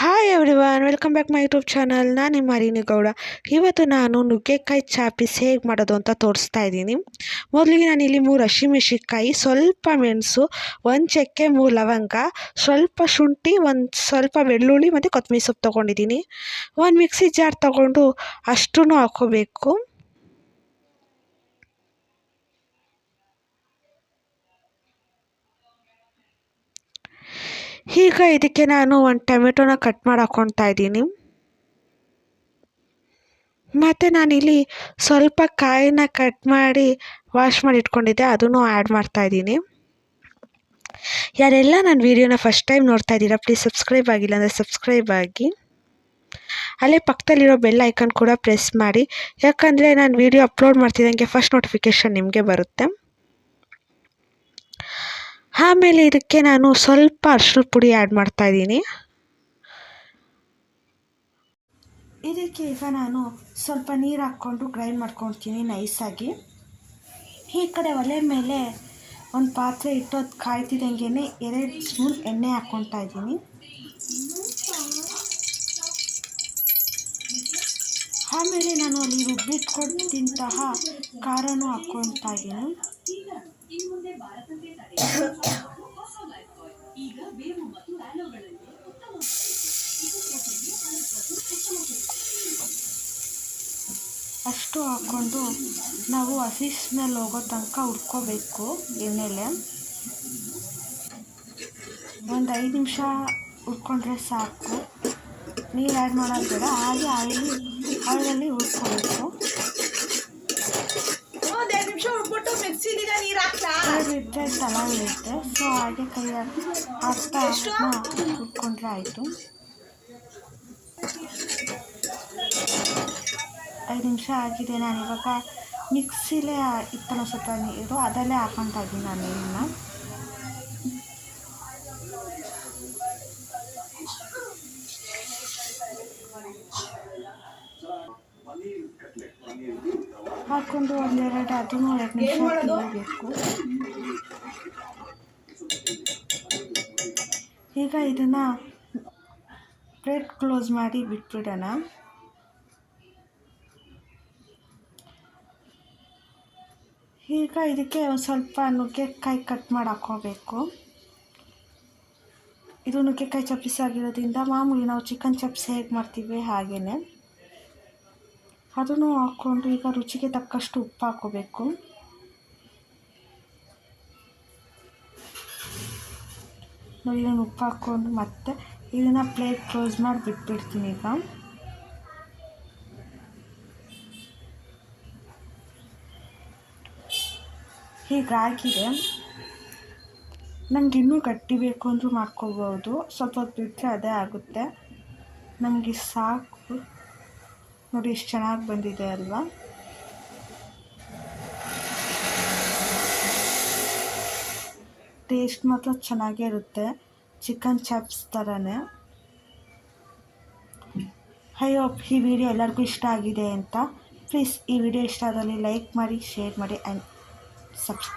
Hi everyone, welcome back my YouTube channel. ನಾನು ನಿಮ್ಮ ಗೌಡ. ಇವತ್ತು ನಾನು ನುಗ್ಗೆಕಾಯಿ ಚಾಪೀಸ್ ಹೇಗೆ ಮಾಡೋದು ಅಂತ ತೋರಿಸ್ತಾ ಇದ್ದೀನಿ. ಮೊದಲಿಗೆ ನಾನಿಲ್ಲಿ 3 ಹಸಿಮೆಣಸಿನ್ಕಾಯಿ, ಸ್ವಲ್ಪ ಮೆಣಸು, 1 ಚಕ್ಕೆ, 3 ಲವಂಗ, ಸ್ವಲ್ಪ ಶುಂಠಿ, ಸ್ವಲ್ಪ ಬೆಳ್ಳುಳ್ಳಿ ಮತ್ತು ಕೊತ್ತಂಬರಿ ಸೊಪ್ಪು ತೊಗೊಂಡಿದ್ದೀನಿ. ಒಂದು ಮಿಕ್ಸಿ ಜಾರ್ ತೊಗೊಂಡು ಅಷ್ಟೂ ಹಾಕ್ಕೋಬೇಕು. ಈಗ ಇದಕ್ಕೆ ನಾನು 1 ಟೊಮೆಟೊನ ಕಟ್ ಮಾಡಿ ಹಾಕ್ಕೊಳ್ತಾ ಇದ್ದೀನಿ. ಮತ್ತು ನಾನಿಲ್ಲಿ ಸ್ವಲ್ಪ ಕಾಯಿನ ಕಟ್ ಮಾಡಿ ವಾಶ್ ಮಾಡಿ ಇಟ್ಕೊಂಡಿದ್ದೆ, ಅದನ್ನು ಆ್ಯಡ್ ಮಾಡ್ತಾಯಿದ್ದೀನಿ. ಯಾರೆಲ್ಲ ನನ್ನ ವೀಡಿಯೋನ ಫಸ್ಟ್ ಟೈಮ್ ನೋಡ್ತಾ ಇದ್ದೀರಾ, ಪ್ಲೀಸ್ ಸಬ್ಸ್ಕ್ರೈಬ್ ಆಗಿಲ್ಲ ಅಂದರೆ ಸಬ್ಸ್ಕ್ರೈಬ್ ಆಗಿ. ಅಲ್ಲೇ ಪಕ್ಕದಲ್ಲಿರೋ ಬೆಲ್ ಐಕನ್ ಕೂಡ ಪ್ರೆಸ್ ಮಾಡಿ, ಯಾಕಂದರೆ ನಾನು ವೀಡಿಯೋ ಅಪ್ಲೋಡ್ ಮಾಡ್ತಿದ್ದಂಗೆ ಫಸ್ಟ್ ನೋಟಿಫಿಕೇಷನ್ ನಿಮಗೆ ಬರುತ್ತೆ. ಆಮೇಲೆ ಇದಕ್ಕೆ ನಾನು ಸ್ವಲ್ಪ ಅರಿಶಿಣದ ಪುಡಿ ಆ್ಯಡ್ ಮಾಡ್ತಾಯಿದ್ದೀನಿ. ಇದಕ್ಕೆ ಈಗ ನಾನು ಸ್ವಲ್ಪ ನೀರು ಹಾಕ್ಕೊಂಡು ಗ್ರೈಂಡ್ ಮಾಡ್ಕೊಳ್ತೀನಿ ನೈಸಾಗಿ. ಈ ಕಡೆ ಒಲೆ ಮೇಲೆ ಒಂದು ಪಾತ್ರೆ ಇಟ್ಟು ಅದು ಕಾಯ್ತಿದ್ದಂಗೆ 2 ಸ್ಪೂನ್ ಎಣ್ಣೆ ಹಾಕ್ಕೊಳ್ತಾ ಇದ್ದೀನಿ. ಆಮೇಲೆ ನಾನು ಅಲ್ಲಿ ರುಬ್ಬಿಟ್ಕೊಟ್ಟಿದ್ದಂತಹ ಖಾರನೂ ಹಾಕ್ಕೊಳ್ತಾ ಇದ್ದೀನಿ. ಅಷ್ಟು ಹಾಕ್ಕೊಂಡು ನಾವು ಹಸಿ ಸ್ಮೆಲ್ ಹೋಗೋ ತನಕ ಹುರ್ಕೋಬೇಕು ಎಣ್ಣೆಲೆ. ಒಂದು 5 ನಿಮಿಷ ಹುರ್ಕೊಂಡ್ರೆ ಸಾಕು, ನೀರು ಆ್ಯಡ್ ಮಾಡೋದು ಬೇಡ, ಹಾಗೆ ಆಯಿಲಲ್ಲಿ ಹುರ್ಕೋಬೇಕು. ಇಟ್ಟರೆ ತಲ ಇರುತ್ತೆ, ಸೊ ಹಾಗೆ ಕೈ ಹಾಕ್ತಾ ಹುರ್ಕೊಂಡ್ರೆ ಆಯಿತು. 5 ನಿಮಿಷ ಆಗಿದೆ. ನಾನು ಇವಾಗ ಮಿಕ್ಸಿಲೇ ಇತ್ತಲ್ಲ ಸ್ವಲ್ಪ ನೀರು, ಅದರಲ್ಲೇ ಹಾಕ್ಕೊಳ್ತಾ ಇದ್ದೀನಿ ನಾನು ನೀರನ್ನ. ಹಾಕ್ಕೊಂಡು 2 ನಿಮಿಷ ಬೇಯಬೇಕು. ಈಗ ಇದನ್ನು ಪ್ಲೇಟ್ ಕ್ಲೋಸ್ ಮಾಡಿ ಬಿಟ್ಬಿಡೋಣ. ಈಗ ಇದಕ್ಕೆ ಒಂದು ಸ್ವಲ್ಪ ನುಗ್ಗೆಕಾಯಿ ಕಟ್ ಮಾಡಿ ಹಾಕ್ಕೋಬೇಕು. ಇದು ನುಗ್ಗೆಕಾಯಿ ಚಪ್ಸ್ ಆಗಿರೋದ್ರಿಂದ ಮಾಮೂಲಿ ನಾವು ಚಿಕನ್ ಚಪ್ಸ್ ಹೇಗೆ ಮಾಡ್ತೀವಿ ಹಾಗೆಯೇ ಅದನ್ನು ಹಾಕ್ಕೊಂಡು ಈಗ ರುಚಿಗೆ ತಕ್ಕಷ್ಟು ಉಪ್ಪು ಹಾಕ್ಕೋಬೇಕು. ನೋಡಿ, ಇದನ್ನು ಉಪ್ಪು ಹಾಕ್ಕೊಂಡು ಮತ್ತೆ ಇದನ್ನು ಪ್ಲೇಟ್ ಕ್ಲೋಸ್ ಮಾಡಿ ಬಿಟ್ಬಿಡ್ತೀನಿ. ಹೀಗಾಗಿದೆ. ನಮ್ಗೆ ಇನ್ನೂ ಗಟ್ಟಿ ಬೇಕು ಅಂದರೂ ಮಾಡ್ಕೋಬೋದು, ಸ್ವಲ್ಪ ಹೊತ್ತು ಬಿಟ್ಟರೆ ಅದೇ ಆಗುತ್ತೆ. ನಮಗೆ ಸಾಕು. ನೋಡಿ ಎಷ್ಟು ಚೆನ್ನಾಗಿ ಬಂದಿದೆ ಅಲ್ವಾ. ಟೇಸ್ಟ್ ಮಾತ್ರ ಚೆನ್ನಾಗೇ ಇರುತ್ತೆ, ಚಿಕನ್ ಚಾಪ್ಸ್ ಥರನೇ. ಐ ಹೋಪ್ ಈ ವಿಡಿಯೋ ಎಲ್ಲರಿಗೂ ಇಷ್ಟ ಆಗಿದೆ ಅಂತ. ಪ್ಲೀಸ್ ಈ ವಿಡಿಯೋ ಇಷ್ಟ ಆದಲ್ಲಿ ಲೈಕ್ ಮಾಡಿ, ಶೇರ್ ಮಾಡಿ ಆ್ಯಂಡ್ ಸಬ್ಸ್ಕ್ರೈಬ್.